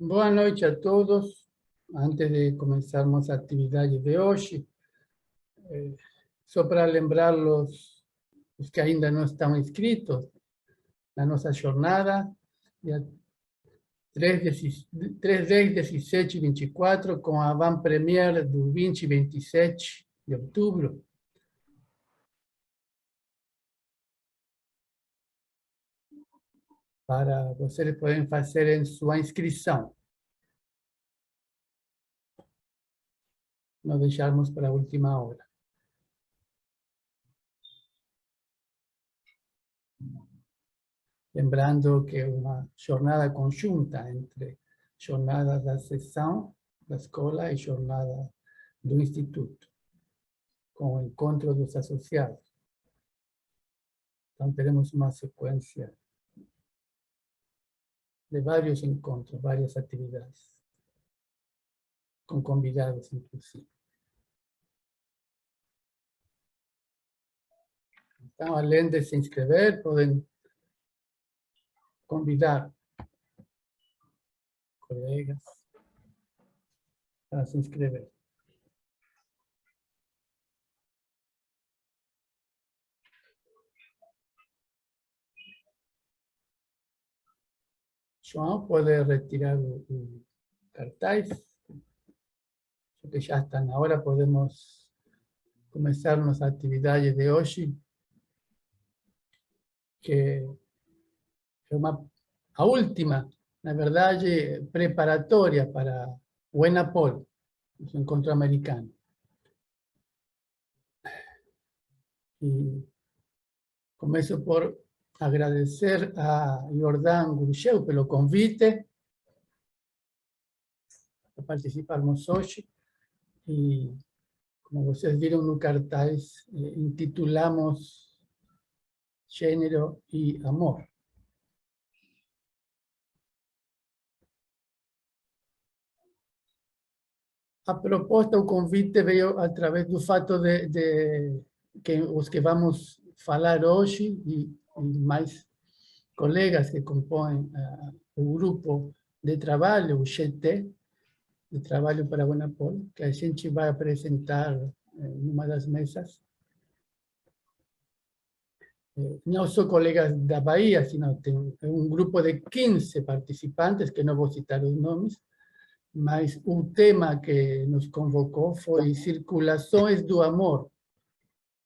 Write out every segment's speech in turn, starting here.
Boa noite a todos. Antes de começarmos a atividade de hoje, só para lembrar os que ainda não estão inscritos na nossa jornada, dia 3, 10, 17 e 24, com a Van Premier do 20 e 27 de outubro. Para vocês poderem fazer em sua inscrição. Não deixarmos para a última hora. Lembrando que é uma jornada conjunta entre jornada da sessão da escola e jornada do instituto, com o encontro dos associados. Então, teremos uma sequência de vários encontros, várias atividades, com convidados, inclusive. Então, além de se inscrever, podem convidar colegas para se inscrever. João pode retirar o cartaz, porque já está na hora, podemos começar nossa atividade de hoje, que é a última, na verdade, preparatória para o ENAPOL, o encontro americano. E começo por agradecer a Jordán Gurgel pelo convite para participarmos hoje. E, como vocês viram no cartaz, intitulamos Gênero e Amor. A proposta, o convite veio através do fato de que os que vamos falar hoje e mais colegas que compõem o grupo de trabalho, o GT, de trabalho para o ENAPOL, que a gente vai apresentar numa das mesas. Não só colegas da Bahia, sino tem um grupo de 15 participantes, que não vou citar os nomes, mas o tema que nos convocou foi circulações do amor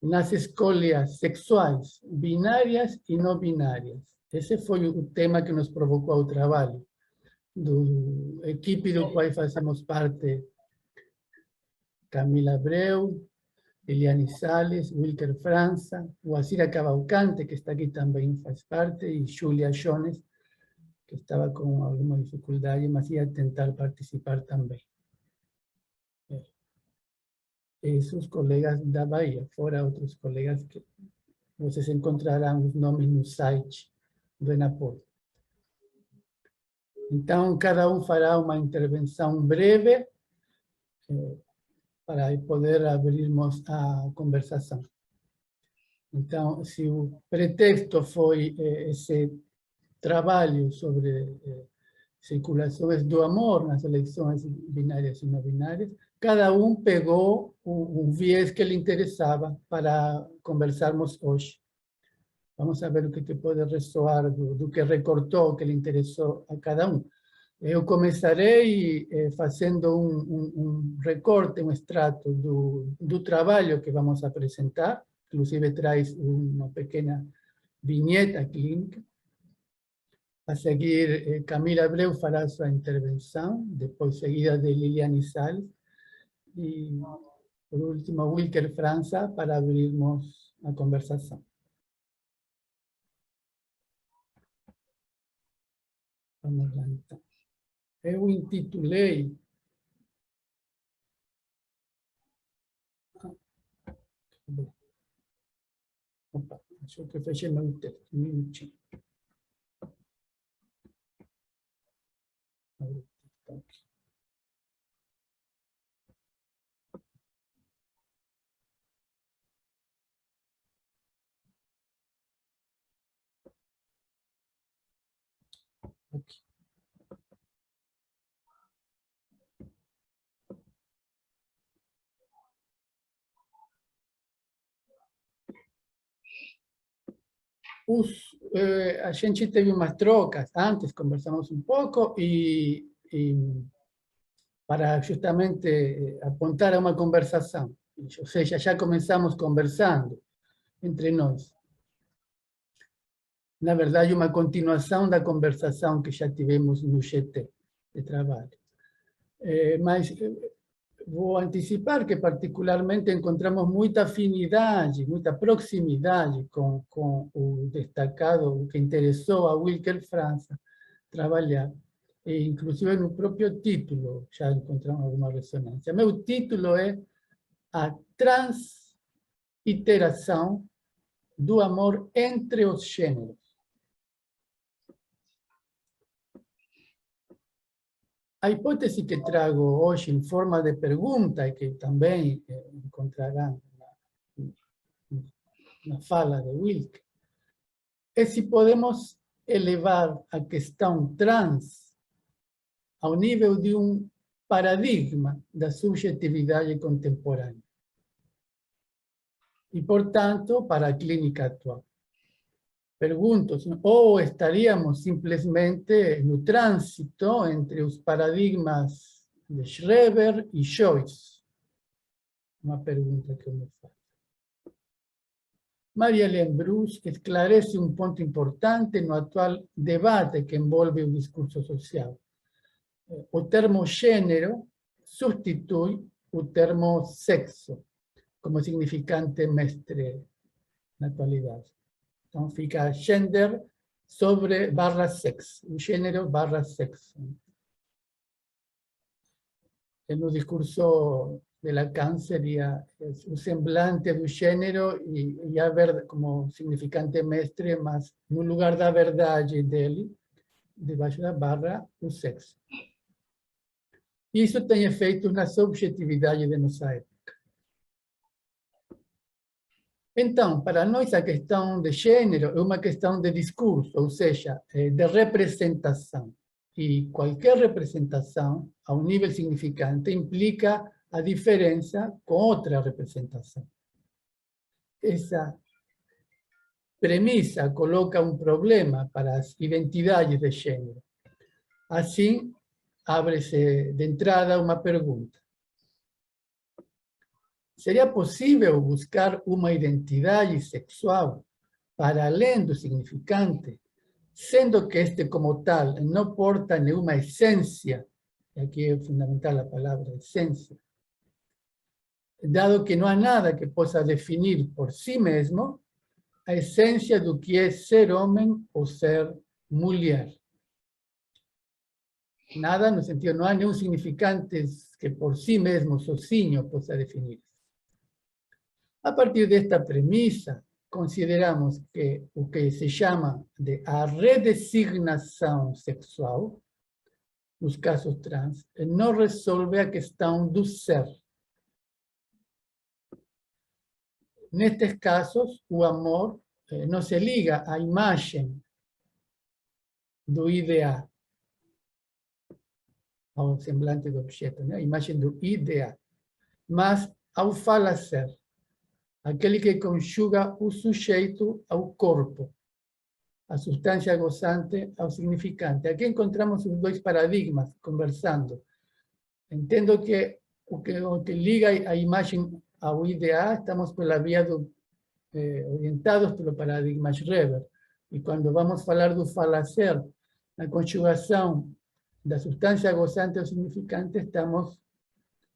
nas escolhas sexuais, binárias e não binárias. Esse foi o tema que nos provocou ao trabalho, do equipe do qual fazemos parte Camila Abreu, Eliane Sales, Wilker França, Guacira Cavalcante, que está aqui também faz parte, e Julia Jones, que estava com alguma dificuldade, mas ia tentar participar também. Esses colegas da Bahia, fora outros colegas que vocês encontrarão os nomes no site do ENAPOL. Então, cada um fará uma intervenção breve para poder abrirmos a conversação. Então, se o pretexto foi esse trabalho sobre circulações do amor nas eleições binárias e não binárias, cada um pegou um viés que lhe interessava para conversarmos hoje. Vamos ver o que pode ressoar do que recortou, que lhe interessou a cada um. Eu começarei fazendo um recorte, um extrato do trabalho que vamos apresentar, inclusive traz uma pequena vinheta clínica. A seguir, Camila Abreu fará sua intervenção, depois seguida de Liliane Salles, e, por último, Wilker França, para abrirmos a conversação. Vamos lá, então. Eu intitulei... Opa, acho que eu fechei meu texto, um minutinho. Aqui. A gente teve umas trocas antes, conversamos um pouco, e para justamente apontar a uma conversação. Ou seja, já começamos conversando entre nós. Na verdade, uma continuação da conversação que já tivemos no GT de trabalho. Mas vou antecipar que particularmente encontramos muita afinidade, muita proximidade com o destacado, o que interessou a Wilker França trabalhar. E, inclusive no próprio título já encontramos alguma ressonância. Meu título é A Transiteração do Amor entre os Gêneros. A hipótese que trago hoje em forma de pergunta, e que também encontrarão na fala de Wilke, é se podemos elevar a questão trans ao nível de um paradigma da subjetividade contemporânea. E, portanto, para a clínica atual. Pergunto, ou estaríamos simplesmente no trânsito entre os paradigmas de Schreber e Joyce? Uma pergunta que eu me faço. Maria-Helene Bruce esclarece um ponto importante no atual debate que envolve o discurso social. O termo gênero substitui o termo sexo como significante mestre na atualidade. Então fica gender sobre barra sexo, gênero barra sexo. No discurso de Lacan seria o semblante do gênero e a verdade como significante mestre, mas no lugar da verdade dele, debaixo da barra, o sexo. Isso tem efeitos na subjetividade de nossa época. Então, para nós, a questão de gênero é uma questão de discurso, ou seja, de representação. E qualquer representação, a um nível significante, implica a diferença com outra representação. Essa premissa coloca um problema para as identidades de gênero. Assim, abre-se de entrada uma pergunta. Seria possível buscar uma identidade sexual para além do significante, sendo que este como tal não porta nenhuma essência, e aqui é fundamental a palavra essência, dado que não há nada que possa definir por si mesmo a essência do que é ser homem ou ser mulher. Nada no sentido, não há nenhum significante que por si mesmo, sozinho, possa definir. A partir desta premissa, consideramos que o que se chama de a redesignação sexual, nos casos trans, não resolve a questão do ser. Nestes casos, o amor não se liga à imagem do IDA, ao semblante do objeto, né? A imagem do IDA, mas ao falacer, aquele que conjuga o sujeito ao corpo, a substância gozante ao significante. Aqui encontramos os dois paradigmas conversando. Entendo que o que liga a imagem ao IDA, estamos pela via orientados pelo paradigma Schreber. E quando vamos falar do falacer, na conjugação da substância gozante ao significante, estamos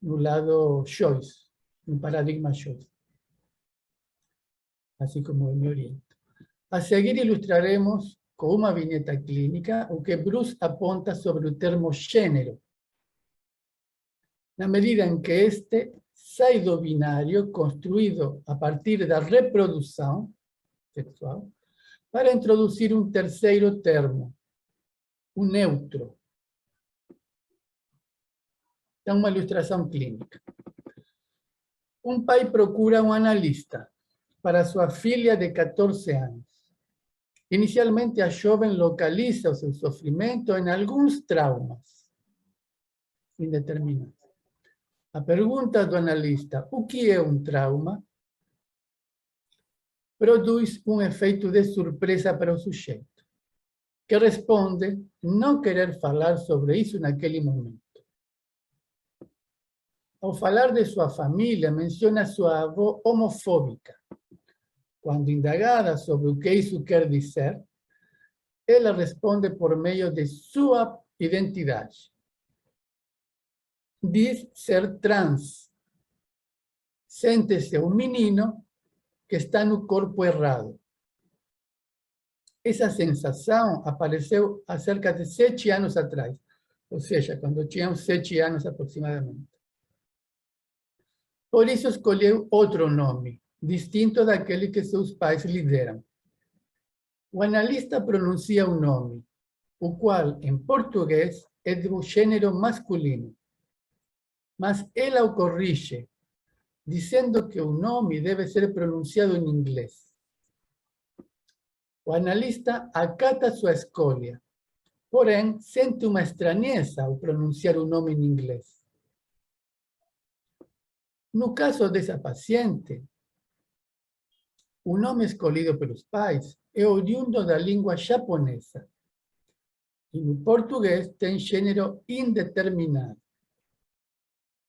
no lado Joyce, no paradigma Joyce. Assim como eu me oriento. A seguir ilustraremos com uma vinheta clínica o que Bruce aponta sobre o termo gênero, na medida em que este sai do binário construído a partir da reprodução sexual para introduzir um terceiro termo, o neutro. Então, uma ilustração clínica. Um pai procura um analista para sua filha de 14 anos. Inicialmente, a jovem localiza o seu sofrimento em alguns traumas indeterminados. A pergunta do analista, o que é um trauma? produz um efeito de surpresa para o sujeito, que responde não querer falar sobre isso naquele momento. Ao falar de sua família, menciona sua avó homofóbica. Quando indagada sobre o que isso quer dizer, ela responde por meio de sua identidade. Diz ser trans. Sente-se um menino que está no corpo errado. Essa sensação apareceu há cerca de 7 anos atrás, ou seja, quando tinha uns 7 anos aproximadamente. Por isso escolheu outro nome, distinto daquele que seus pais lhe deram. O analista pronuncia um nome, o qual, em português, é do gênero masculino. Mas ela o corrige, dizendo que o nome deve ser pronunciado em inglês. O analista acata sua escolha, porém sente uma estranheza ao pronunciar o nome em inglês. No caso dessa paciente, o nome escolhido pelos pais é oriundo da língua japonesa e no português tem gênero indeterminado,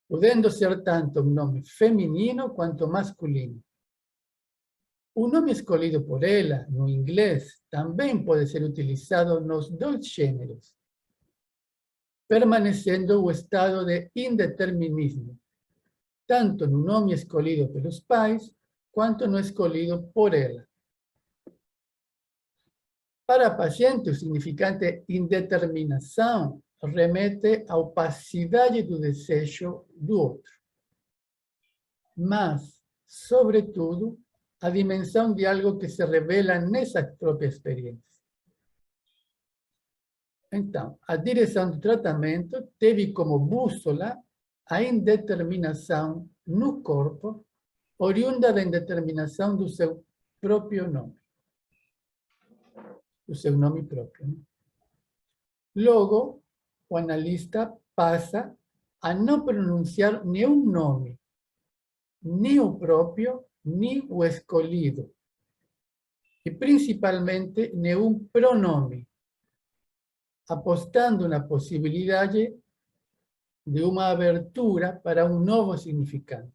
podendo ser tanto um nome feminino quanto masculino. O nome escolhido por ela, no inglês, também pode ser utilizado nos dois gêneros, permanecendo o estado de indeterminismo, tanto no nome escolhido pelos pais, quanto no escolhido por ela. Para a paciente, o significante indeterminação remete à opacidade do desejo do outro, mas, sobretudo, a dimensão de algo que se revela nessa própria experiência. Então, a direção do tratamento teve como bússola a indeterminação no corpo, oriunda da indeterminação do seu próprio nome. Do seu nome próprio. Né? Logo, o analista passa a não pronunciar nenhum nome, nem o próprio, nem o escolhido, e principalmente nenhum pronome, apostando na possibilidade de uma abertura para um novo significante.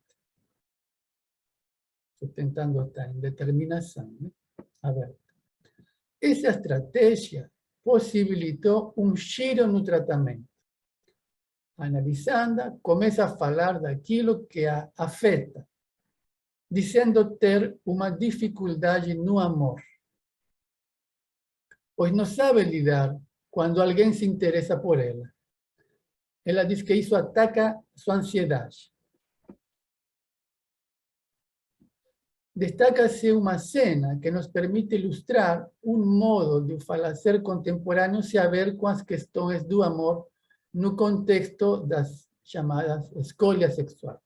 Sustentando esta indeterminação, né? Aberta. Essa estratégia possibilitou um giro no tratamento. Analisando, começa a falar daquilo que a afeta, dizendo ter uma dificuldade no amor, pois não sabe lidar quando alguém se interessa por ela. Ela diz que isso ataca sua ansiedade. Destaca-se uma cena que nos permite ilustrar um modo de o falacer contemporâneo se a ver com as questões do amor no contexto das chamadas escolhas sexuais.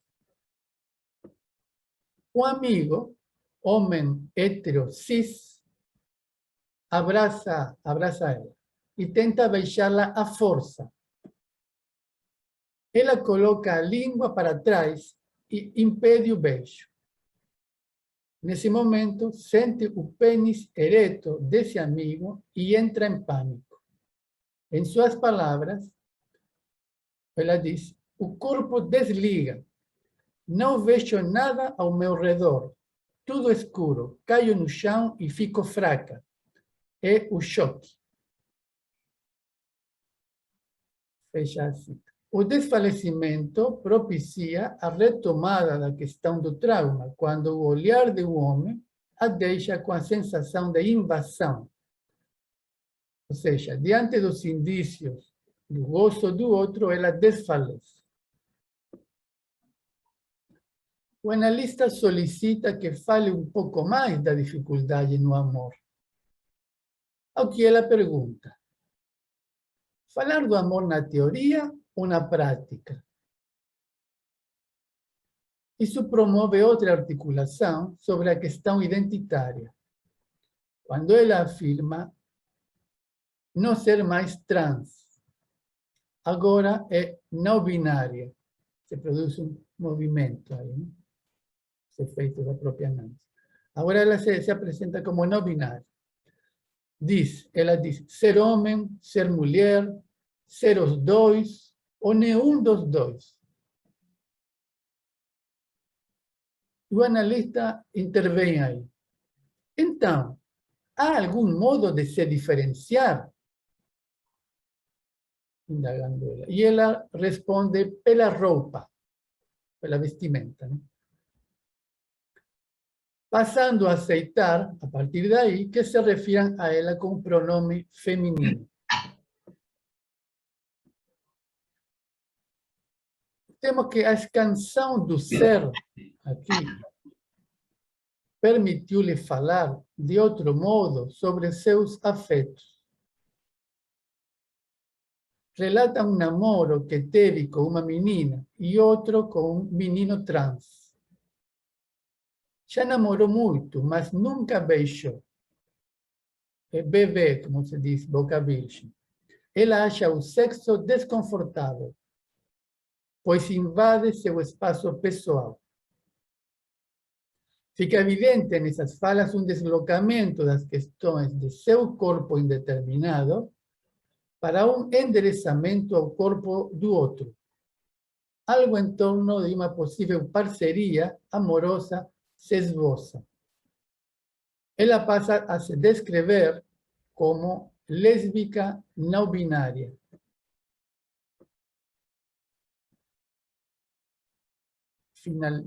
Um amigo, homem hétero cis, abraça ela e tenta beijá-la à força. Ela coloca a língua para trás e impede o beijo. Nesse momento, sente o pênis ereto desse amigo e entra em pânico. Em suas palavras, ela diz: o corpo desliga, não vejo nada ao meu redor, tudo escuro, caio no chão e fico fraca. É o choque. Fecha a cita. O desfalecimento propicia a retomada da questão do trauma, quando o olhar do homem a deixa com a sensação de invasão. Ou seja, diante dos indícios do gozo do outro, ela desfalece. O analista solicita que fale um pouco mais da dificuldade no amor. Ao que ela pergunta: falar do amor na teoria ou na prática? Isso promove outra articulação sobre a questão identitária, quando ela afirma não ser mais trans. Agora é não binária. Se produz um movimento aí, né? Esse efeito da própria análise. Agora ela se apresenta como não binária. Ela diz ser homem, ser mulher, ser os dois, ou nenhum dos dois. O analista intervém aí. Então, há algum modo de se diferenciar? Indagando ela. E ela responde pela roupa, pela vestimenta, né? Passando a aceitar, a partir daí, que se refiram a ela com pronome feminino. Temos que a expansão do ser, aqui, permitiu-lhe falar de outro modo sobre seus afetos. Relata um namoro que teve com uma menina e outro com um menino trans. Já namorou muito, mas nunca beijou. É bebê, como se diz, boca virgem. Ela acha o sexo desconfortável, pois invade seu espaço pessoal. Fica evidente nessas falas um deslocamento das questões de seu corpo indeterminado para um endereçamento ao corpo do outro. Algo em torno de uma possível parceria amorosa se esboça. Ela passa a se descrever como lésbica não binária.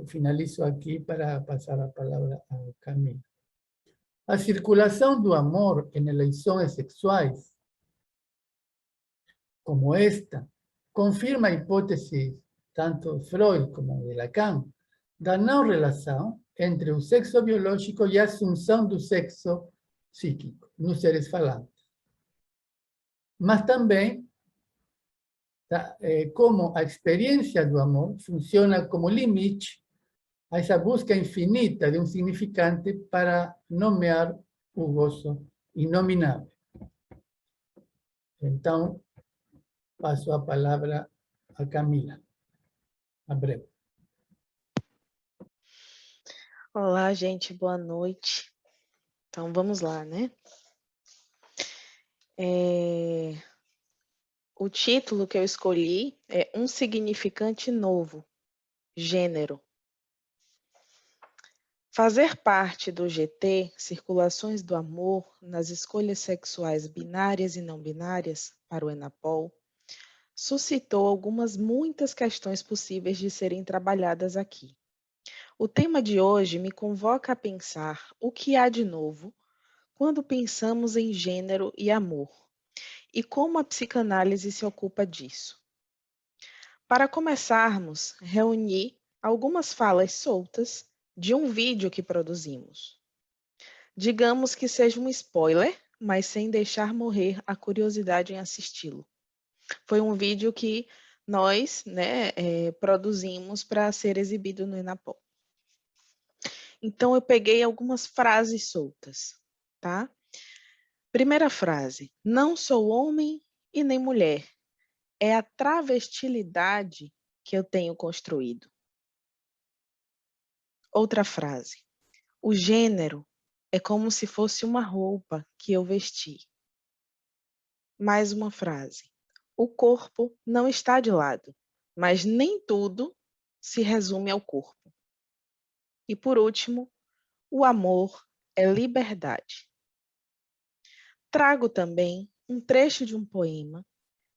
Finalizo aqui para passar a palavra a Camila. A circulação do amor em eleições sexuais, como esta, confirma a hipótese tanto de Freud como de Lacan da não relação entre o sexo biológico e a assunção do sexo psíquico nos seres falantes. Mas também como a experiência do amor funciona como limite a essa busca infinita de um significante para nomear o gozo inominável. Então, passo a palavra a Camila. A breve. Olá, gente, boa noite. Então, vamos lá, né? O título que eu escolhi é Um Significante Novo, Gênero. Fazer parte do GT, Circulações do Amor, nas escolhas sexuais binárias e não binárias, para o ENAPOL, suscitou muitas questões possíveis de serem trabalhadas aqui. O tema de hoje me convoca a pensar o que há de novo quando pensamos em gênero e amor, e como a psicanálise se ocupa disso. Para começarmos, reuni algumas falas soltas de um vídeo que produzimos. Digamos que seja um spoiler, mas sem deixar morrer a curiosidade em assisti-lo. Foi um vídeo que nós produzimos para ser exibido no ENAPOL. Então, eu peguei algumas frases soltas, tá? Primeira frase, não sou homem e nem mulher. É a travestilidade que eu tenho construído. Outra frase, o gênero é como se fosse uma roupa que eu vesti. Mais uma frase, o corpo não está de lado, mas nem tudo se resume ao corpo. E por último, o amor é liberdade. Trago também um trecho de um poema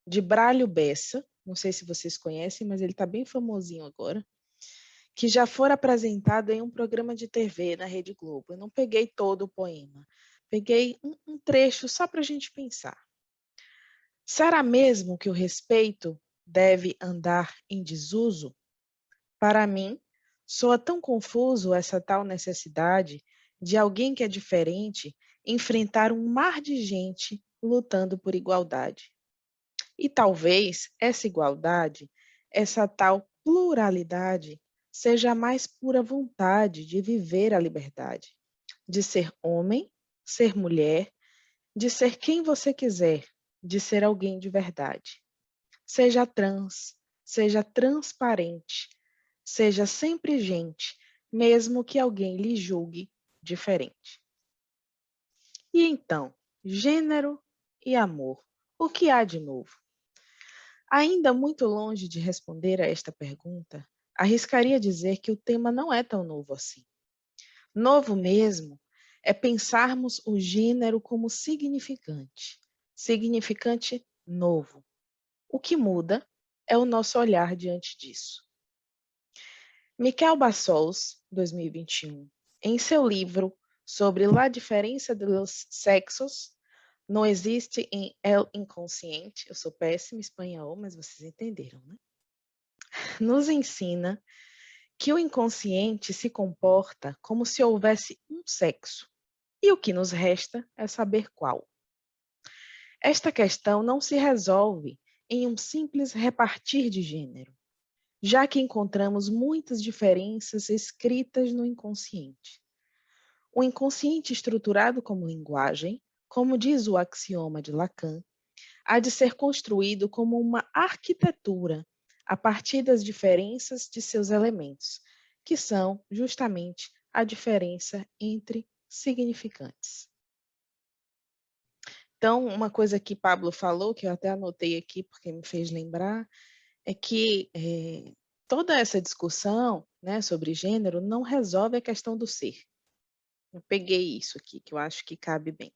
de Brálio Bessa, não sei se vocês conhecem, mas ele está bem famosinho agora, que já foi apresentado em um programa de TV na Rede Globo. Eu não peguei todo o poema, peguei um trecho só para a gente pensar. Será mesmo que o respeito deve andar em desuso? Para mim, soa tão confuso essa tal necessidade de alguém que é diferente enfrentar um mar de gente lutando por igualdade. E talvez essa igualdade, essa tal pluralidade, seja a mais pura vontade de viver a liberdade, de ser homem, ser mulher, de ser quem você quiser, de ser alguém de verdade. Seja trans, seja transparente, seja sempre gente, mesmo que alguém lhe julgue diferente. E então, gênero e amor, o que há de novo? Ainda muito longe de responder a esta pergunta, arriscaria dizer que o tema não é tão novo assim. Novo mesmo é pensarmos o gênero como significante, significante novo. O que muda é o nosso olhar diante disso. Miquel Bassols, 2021, em seu livro sobre La diferença de los sexos, não existe em El Inconsciente, eu sou péssima em espanhol, mas vocês entenderam, né? Nos ensina que o inconsciente se comporta como se houvesse um sexo, e o que nos resta é saber qual. Esta questão não se resolve em um simples repartir de gênero, já que encontramos muitas diferenças escritas no inconsciente. O inconsciente estruturado como linguagem, como diz o axioma de Lacan, há de ser construído como uma arquitetura a partir das diferenças de seus elementos, que são justamente a diferença entre significantes. Então, uma coisa que Pablo falou, que eu até anotei aqui porque me fez lembrar, é que toda essa discussão, né, sobre gênero não resolve a questão do ser. Eu peguei isso aqui, que eu acho que cabe bem.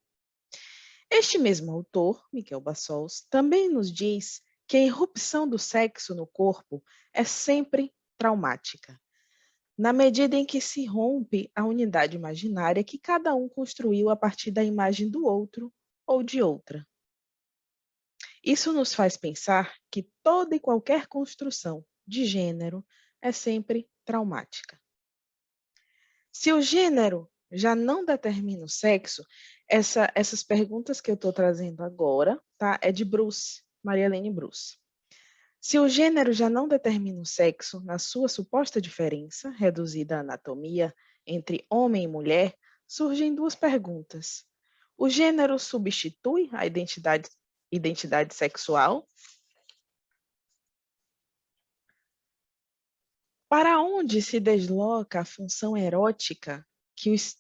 Este mesmo autor, Miquel Bassols, também nos diz que a irrupção do sexo no corpo é sempre traumática, na medida em que se rompe a unidade imaginária que cada um construiu a partir da imagem do outro ou de outra. Isso nos faz pensar que toda e qualquer construção de gênero é sempre traumática. Se o gênero já não determina o sexo, essas perguntas que eu estou trazendo agora, tá? É de Bruce, Maria Helene Bruce. Se o gênero já não determina o sexo na sua suposta diferença, reduzida à anatomia, entre homem e mulher, surgem duas perguntas. O gênero substitui a identidade sexual? Para onde se desloca a função erótica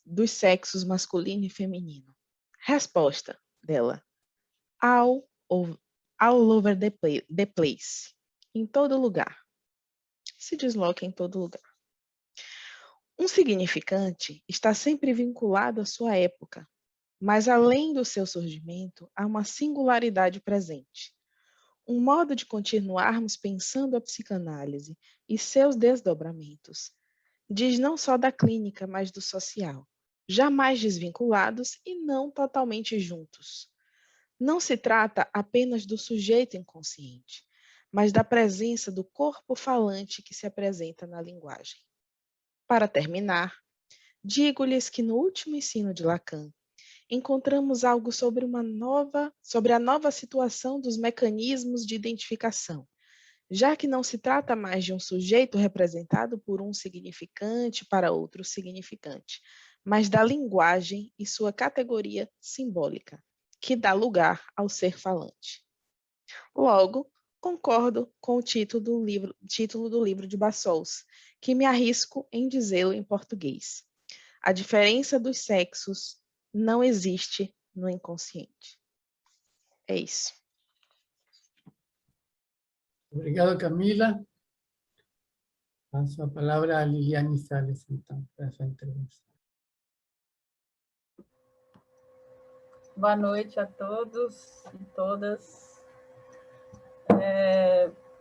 dos sexos masculino e feminino? Resposta dela: all over the place. Em todo lugar. Se desloca em todo lugar. Um significante está sempre vinculado à sua época, mas além do seu surgimento, há uma singularidade presente. Um modo de continuarmos pensando a psicanálise e seus desdobramentos. Diz não só da clínica, mas do social, jamais desvinculados e não totalmente juntos. Não se trata apenas do sujeito inconsciente, mas da presença do corpo falante que se apresenta na linguagem. Para terminar, digo-lhes que no último ensino de Lacan, encontramos algo sobre a nova situação dos mecanismos de identificação, já que não se trata mais de um sujeito representado por um significante para outro significante, mas da linguagem e sua categoria simbólica, que dá lugar ao ser falante. Logo, concordo com o título do livro de Bassols, que me arrisco em dizê-lo em português. A diferença dos sexos não existe no inconsciente. É isso. Obrigado, Camila. Paso a palavra a Liliane Sales, então, para a sua entrevista. Boa noite a todos e todas.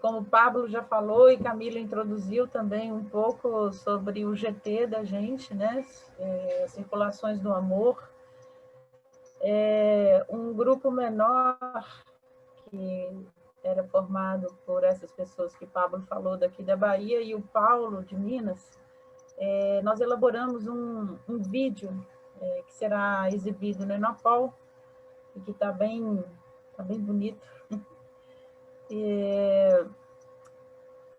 Como o Pablo já falou e Camila introduziu também um pouco sobre o GT da gente, né? As circulações do amor. Um grupo menor que era formado por essas pessoas que Pablo falou daqui da Bahia e o Paulo de Minas, nós elaboramos um vídeo que será exibido no Enopol e que está bem bonito.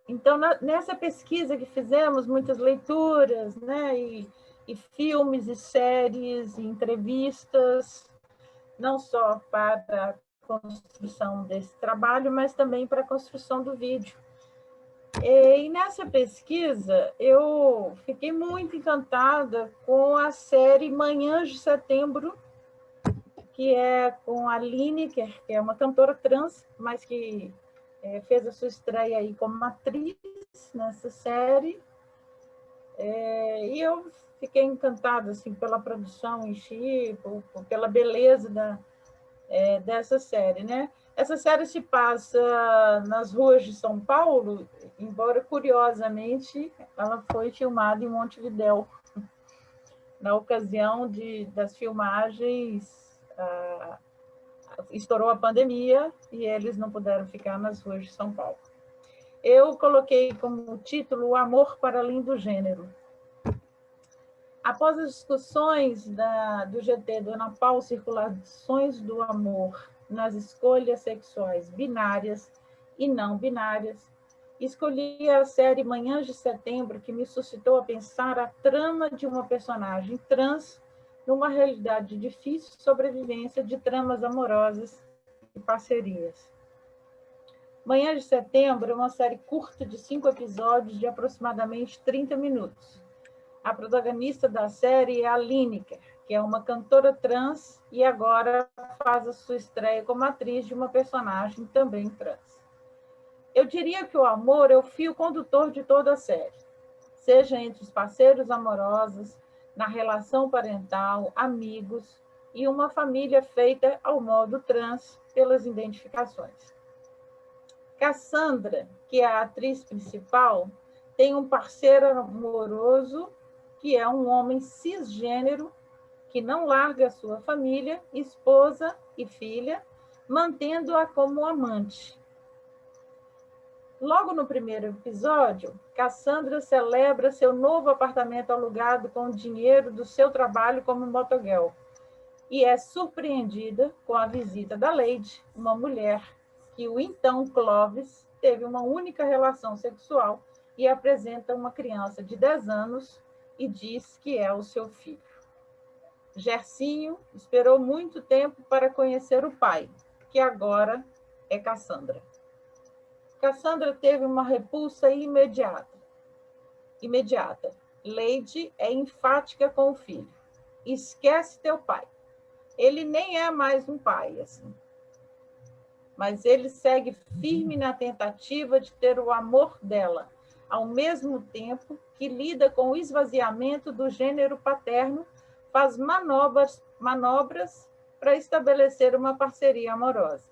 Então, nessa pesquisa que fizemos, muitas leituras, né, e filmes, e séries, e entrevistas, não só para a construção desse trabalho, mas também para a construção do vídeo. E nessa pesquisa, eu fiquei muito encantada com a série Manhãs de Setembro, que é com a Lineker, que é uma cantora trans, mas que fez a sua estreia aí como atriz nessa série. E eu fiquei encantada assim, pela produção em si, pela beleza dessa série, né? Essa série se passa nas ruas de São Paulo, embora, curiosamente, ela foi filmada em Montevidéu. Na ocasião das filmagens, estourou a pandemia e eles não puderam ficar nas ruas de São Paulo. Eu coloquei como título O Amor para Além do Gênero. Após as discussões do GT do Ana Paula, Circulações do Amor nas escolhas sexuais binárias e não binárias, escolhi a série Manhãs de Setembro, que me suscitou a pensar a trama de uma personagem trans numa realidade de difícil sobrevivência de tramas amorosas e parcerias. Manhãs de Setembro é uma série curta de 5 episódios de aproximadamente 30 minutos. A protagonista da série é a Lineker, que é uma cantora trans e agora faz a sua estreia como atriz de uma personagem também trans. Eu diria que o amor é o fio condutor de toda a série, seja entre os parceiros amorosos, na relação parental, amigos e uma família feita ao modo trans pelas identificações. Cassandra, que é a atriz principal, tem um parceiro amoroso que é um homem cisgênero que não larga a sua família, esposa e filha, mantendo-a como amante. Logo no primeiro episódio, Cassandra celebra seu novo apartamento alugado com o dinheiro do seu trabalho como motoguel e é surpreendida com a visita da Lady, uma mulher que o então Clovis teve uma única relação sexual e apresenta uma criança de 10 anos e diz que é o seu filho. Gersinho esperou muito tempo para conhecer o pai, que agora é Cassandra. Cassandra teve uma repulsa imediata. Lady é enfática com o filho. Esquece teu pai. Ele nem é mais um pai, assim. Mas ele segue firme na tentativa de ter o amor dela, ao mesmo tempo que lida com o esvaziamento do gênero paterno, faz manobras para estabelecer uma parceria amorosa.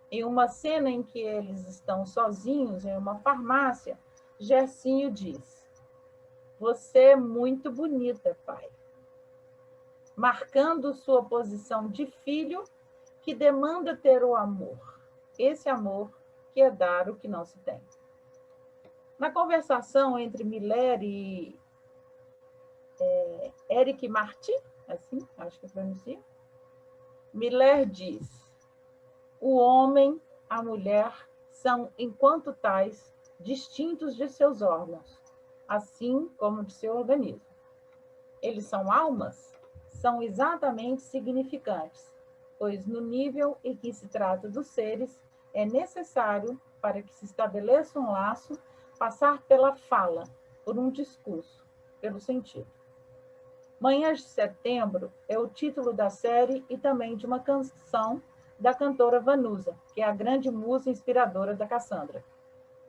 Em uma cena em que eles estão sozinhos em uma farmácia, Gersinho diz: "Você é muito bonita, pai", marcando sua posição de filho que demanda ter o amor, esse amor que é dar o que não se tem. Na conversação entre Miller e Eric Marty, assim, acho que pronuncia, Miller diz: "O homem, a mulher, são, enquanto tais, distintos de seus órgãos, assim como de seu organismo. Eles são almas? São exatamente significantes, pois no nível em que se trata dos seres, é necessário, para que se estabeleça um laço, passar pela fala, por um discurso, pelo sentido." Manhãs de Setembro é o título da série e também de uma canção da cantora Vanusa, que é a grande musa inspiradora da Cassandra.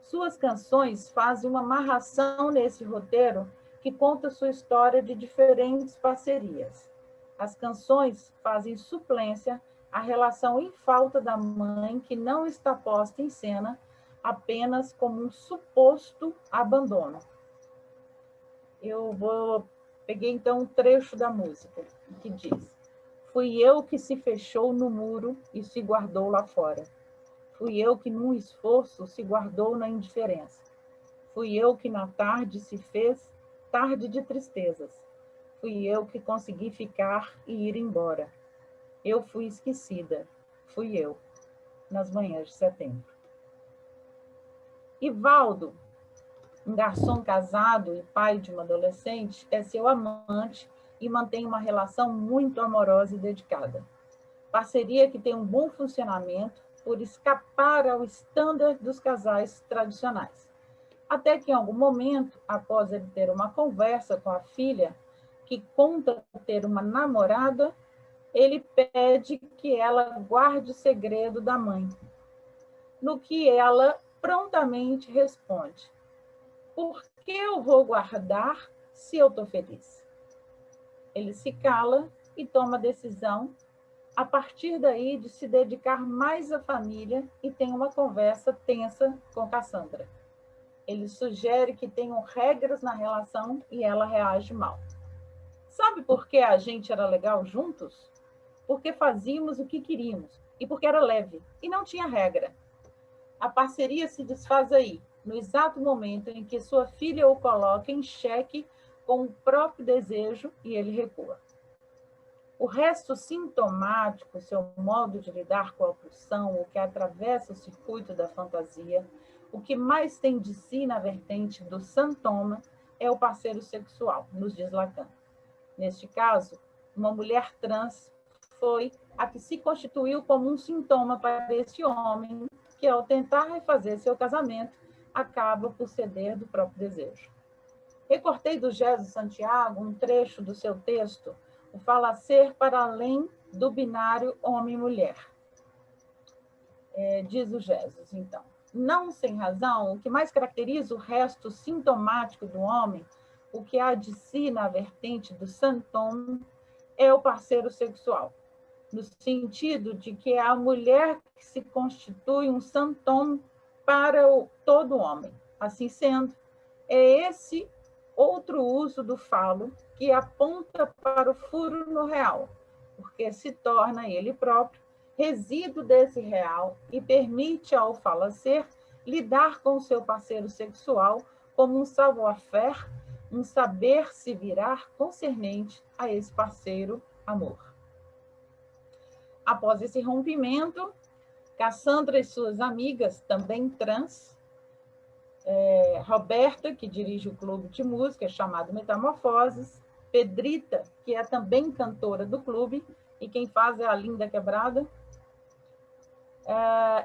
Suas canções fazem uma amarração nesse roteiro que conta sua história de diferentes parcerias. As canções fazem suplência à relação em falta da mãe que não está posta em cena apenas como um suposto abandono. Peguei então um trecho da música que diz: "Fui eu que se fechou no muro e se guardou lá fora. Fui eu que num esforço se guardou na indiferença. Fui eu que na tarde se fez tarde de tristezas. Fui eu que consegui ficar e ir embora. Eu fui esquecida. Fui eu, nas manhãs de setembro." Ivaldo, um garçom casado e pai de uma adolescente, é seu amante e mantém uma relação muito amorosa e dedicada. Parceria que tem um bom funcionamento por escapar ao estándar dos casais tradicionais. Até que em algum momento, após ele ter uma conversa com a filha, que conta ter uma namorada, ele pede que ela guarde o segredo da mãe. No que ela prontamente responde: por que eu vou guardar se eu estou feliz? Ele se cala e toma a decisão, a partir daí, de se dedicar mais à família e tem uma conversa tensa com Cassandra. Ele sugere que tenham regras na relação e ela reage mal. Sabe por que a gente era legal juntos? Porque fazíamos o que queríamos e porque era leve e não tinha regra. A parceria se desfaz aí, no exato momento em que sua filha o coloca em xeque com o próprio desejo e ele recua. O resto sintomático, seu modo de lidar com a pulsão, o que atravessa o circuito da fantasia, o que mais tem de si na vertente do sintoma é o parceiro sexual, nos diz Lacan. Neste caso, uma mulher trans foi a que se constituiu como um sintoma para esse homem que, ao tentar refazer seu casamento, acaba por ceder do próprio desejo. Recortei do Jesus Santiago um trecho do seu texto, o falacer para além do binário homem-mulher. Diz o Jesus, então. Não sem razão, o que mais caracteriza o resto sintomático do homem, o que há de si na vertente do sintoma, é o parceiro sexual, no sentido de que é a mulher que se constitui um sintoma para todo homem. Assim sendo, é esse outro uso do falo que aponta para o furo no real, porque se torna ele próprio resíduo desse real e permite ao falacer lidar com o seu parceiro sexual como um savoir-faire, um saber se virar concernente a esse parceiro amor. Após esse rompimento, Cassandra e suas amigas, também trans, Roberta, que dirige o clube de música chamado Metamorfoses, Pedrita, que é também cantora do clube, e quem faz é a Linda Quebrada,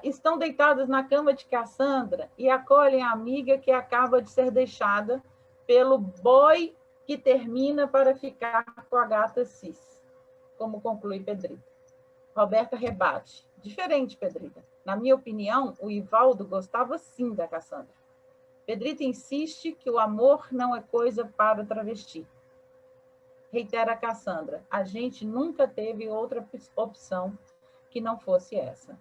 estão deitadas na cama de Cassandra e acolhem a amiga que acaba de ser deixada pelo boy que termina para ficar com a gata cis, como conclui Pedrita. Roberta rebate: diferente, Pedrita. Na minha opinião, o Ivaldo gostava sim da Cassandra. Pedrita insiste que o amor não é coisa para travesti. Reitera Cassandra: a gente nunca teve outra opção que não fosse essa.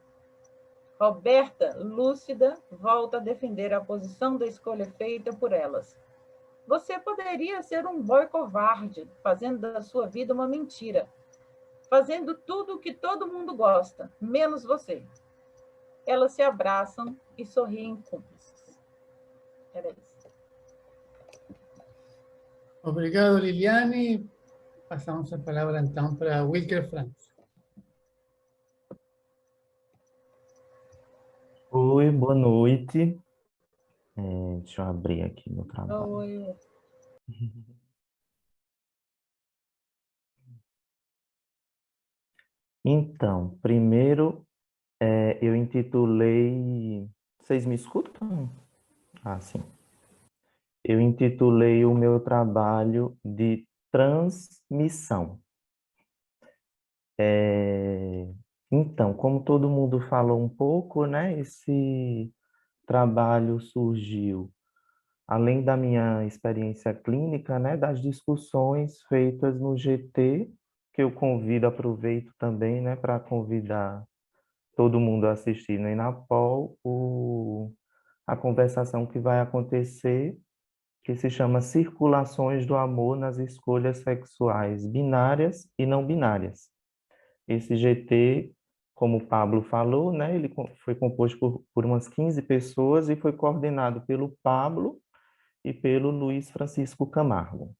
Roberta, lúcida, volta a defender a posição da escolha feita por elas. Você poderia ser um boy covarde, fazendo da sua vida uma mentira, fazendo tudo o que todo mundo gosta, menos você. Elas se abraçam e sorriem cúmplices. Era isso. Obrigado, Liliane. Passamos a palavra, então, para Wilker Franz. Oi, boa noite. Deixa eu abrir aqui meu trabalho. Oi. Então, primeiro, eu intitulei... Vocês me escutam? Ah, sim. Eu intitulei o meu trabalho de transmissão. Então, como todo mundo falou um pouco, né? Esse trabalho surgiu, além da minha experiência clínica, né? Das discussões feitas no GT, que eu convido, aproveito também, né? Para convidar todo mundo a assistir no Enapol, a conversação que vai acontecer, que se chama Circulações do Amor nas Escolhas Sexuais Binárias e Não Binárias. Esse GT, como o Pablo falou, né, ele foi composto por umas 15 pessoas e foi coordenado pelo Pablo e pelo Luiz Francisco Camargo.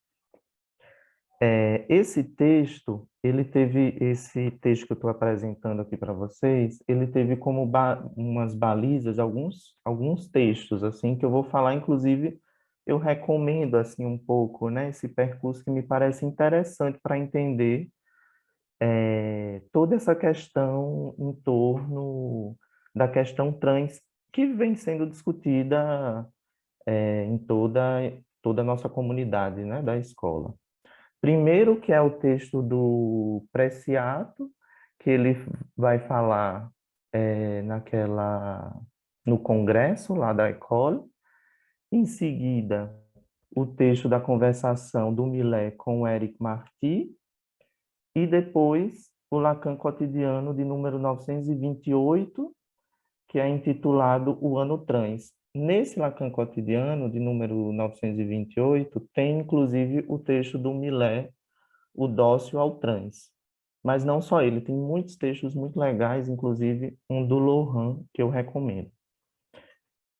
Esse texto que eu estou apresentando aqui para vocês, ele teve como umas balizas, alguns textos, assim, que eu vou falar, inclusive, eu recomendo, assim, um pouco, né, esse percurso que me parece interessante para entender toda essa questão em torno da questão trans que vem sendo discutida em toda a nossa comunidade, né, da escola. Primeiro, que é o texto do Preciato, que ele vai falar no congresso lá da École. Em seguida, o texto da conversação do Millet com o Éric Marty, e depois o Lacan cotidiano de número 928, que é intitulado O Ano Trans. Nesse Lacan cotidiano de número 928, tem inclusive o texto do Millet, O Dócil ao Trans. Mas não só ele, tem muitos textos muito legais, inclusive um do Lohan, que eu recomendo.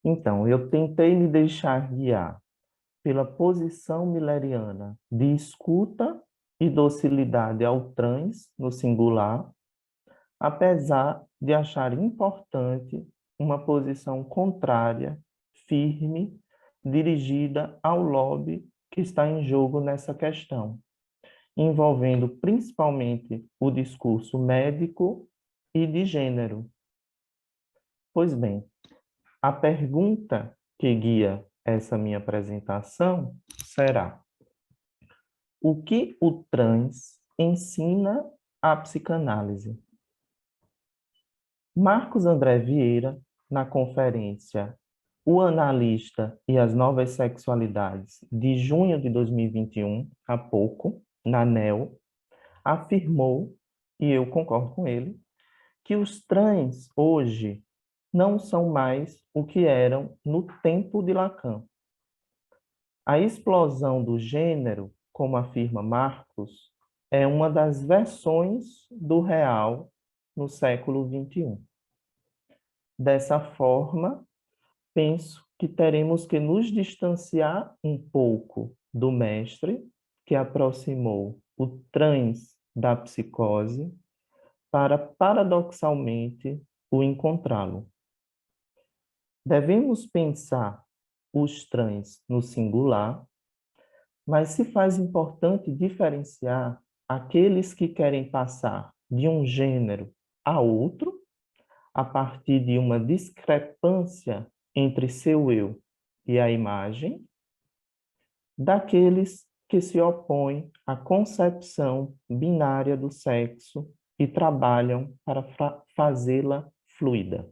Então, eu tentei me deixar guiar pela posição milleriana de escuta e docilidade ao trans, no singular, apesar de achar importante uma posição contrária, firme, dirigida ao lobby que está em jogo nessa questão, envolvendo principalmente o discurso médico e de gênero. Pois bem, a pergunta que guia essa minha apresentação será: o que o trans ensina à psicanálise? Marcos André Vieira, na conferência O Analista e as Novas Sexualidades, de junho de 2021, há pouco, na NEL, afirmou, e eu concordo com ele, que os trans hoje não são mais o que eram no tempo de Lacan. A explosão do gênero, como afirma Marcos, é uma das versões do real no século XXI. Dessa forma, penso que teremos que nos distanciar um pouco do mestre, que aproximou o trans da psicose, para, paradoxalmente, o encontrá-lo. Devemos pensar os trans no singular, mas se faz importante diferenciar aqueles que querem passar de um gênero a outro, a partir de uma discrepância entre seu eu e a imagem, daqueles que se opõem à concepção binária do sexo e trabalham para fazê-la fluida.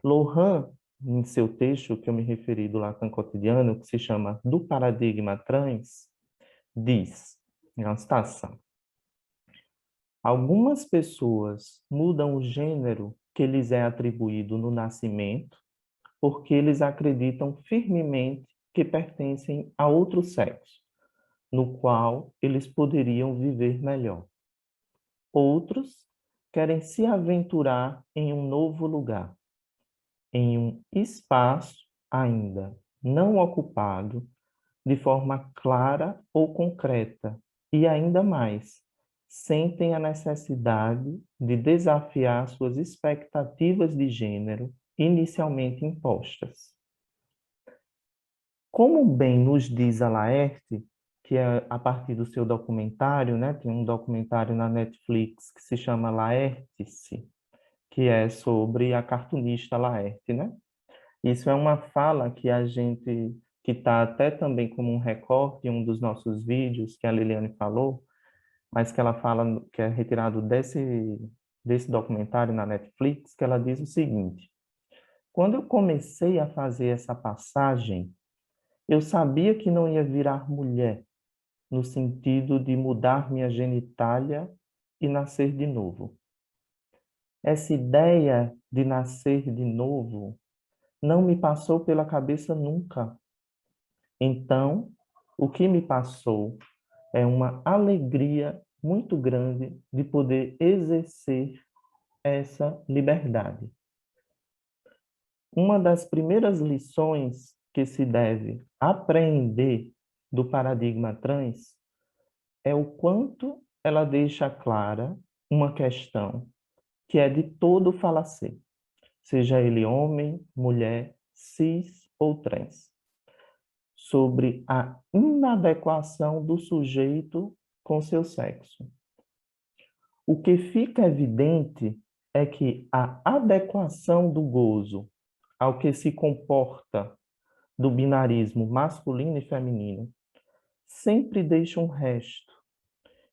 Lohan, em seu texto que eu me referi do Lacan cotidiano, que se chama Do Paradigma Trans, diz, é uma citação: algumas pessoas mudam o gênero que lhes é atribuído no nascimento porque eles acreditam firmemente que pertencem a outro sexo, no qual eles poderiam viver melhor. Outros querem se aventurar em um novo lugar, em um espaço ainda não ocupado, de forma clara ou concreta, e ainda mais, sentem a necessidade de desafiar suas expectativas de gênero inicialmente impostas. Como bem nos diz a Laerte, que é a partir do seu documentário, né, tem um documentário na Netflix que se chama Laertice, que é sobre a cartunista Laerte, né? Isso é uma fala que que está até também como um recorte em um dos nossos vídeos, que a Liliane falou, mas que ela fala, que é retirado desse documentário na Netflix, que ela diz o seguinte: quando eu comecei a fazer essa passagem, eu sabia que não ia virar mulher, no sentido de mudar minha genitália e nascer de novo. Essa ideia de nascer de novo não me passou pela cabeça nunca. Então, o que me passou é uma alegria muito grande de poder exercer essa liberdade. Uma das primeiras lições que se deve apreender do paradigma trans é o quanto ela deixa clara uma questão que é de todo falacer, seja ele homem, mulher, cis ou trans, sobre a inadequação do sujeito com seu sexo. O que fica evidente é que a adequação do gozo ao que se comporta do binarismo masculino e feminino sempre deixa um resto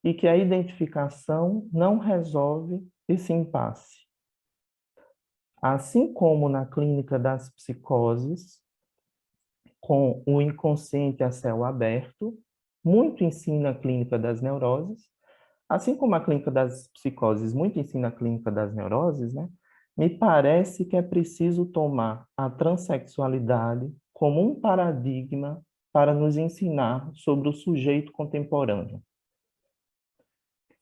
e que a identificação não resolve esse impasse. Assim como na clínica das psicoses, com o inconsciente a céu aberto, muito ensina a clínica das neuroses, assim como a clínica das psicoses muito ensina a clínica das neuroses, né? Me parece que é preciso tomar a transexualidade como um paradigma para nos ensinar sobre o sujeito contemporâneo.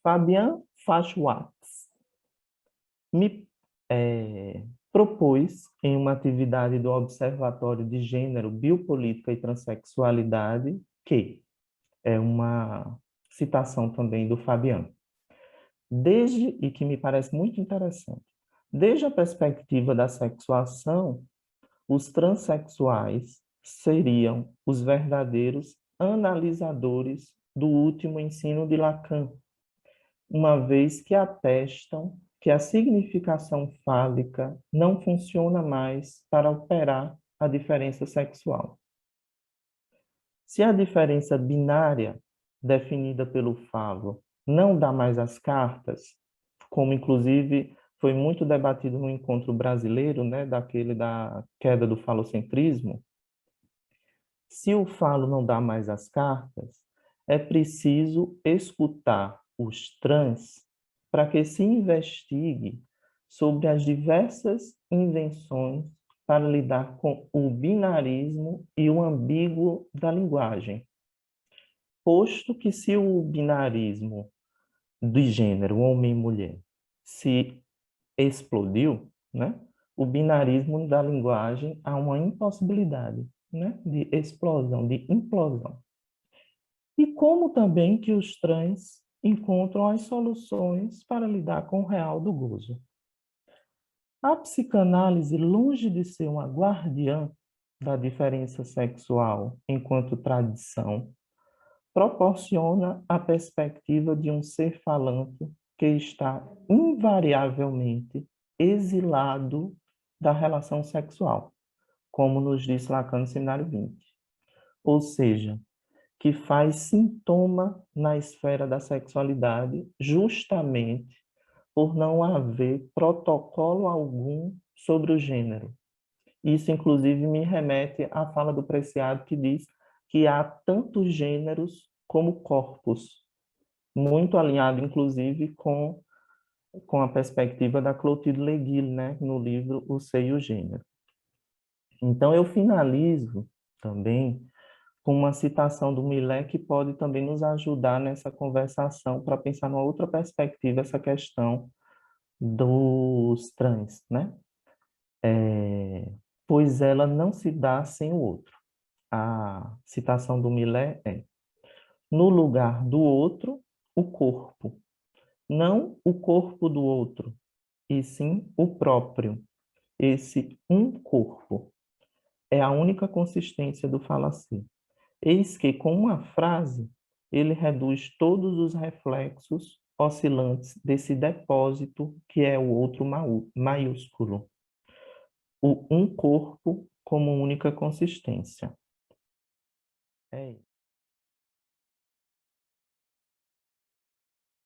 Fabian Fachwatz me propôs, em uma atividade do Observatório de Gênero, Biopolítica e Transsexualidade, que é uma citação também do Fabian, e que me parece muito interessante. Desde a perspectiva da sexuação, os transexuais seriam os verdadeiros analisadores do último ensino de Lacan, uma vez que atestam que a significação fálica não funciona mais para operar a diferença sexual. Se a diferença binária, definida pelo falo, não dá mais as cartas, como inclusive foi muito debatido no encontro brasileiro, né, daquele da queda do falocentrismo, se o falo não dá mais as cartas, é preciso escutar os trans para que se investigue sobre as diversas invenções para lidar com o binarismo e o ambíguo da linguagem. Posto que se o binarismo de gênero, homem e mulher, se explodiu, né? O binarismo da linguagem há uma impossibilidade, né? De explosão, de implosão. E como também que os trans encontram as soluções para lidar com o real do gozo. A psicanálise, longe de ser uma guardiã da diferença sexual enquanto tradição, proporciona a perspectiva de um ser falante que está invariavelmente exilado da relação sexual, como nos diz Lacan no Seminário 20. Ou seja, que faz sintoma na esfera da sexualidade justamente por não haver protocolo algum sobre o gênero. Isso, inclusive, me remete à fala do Preciado, que diz que há tantos gêneros como corpos, muito alinhado, inclusive, com a perspectiva da Clotilde Leguil, né, no livro O Ser e o Gênero. Então, eu finalizo também com uma citação do Millet que pode também nos ajudar nessa conversação para pensar numa outra perspectiva essa questão dos trans, né? Pois ela não se dá sem o outro. A citação do Millet é: no lugar do outro, o corpo. Não o corpo do outro, e sim o próprio. Esse um corpo é a única consistência do falaci. Eis que, com uma frase, ele reduz todos os reflexos oscilantes desse depósito que é o outro maiúsculo. O um corpo como única consistência. É isso.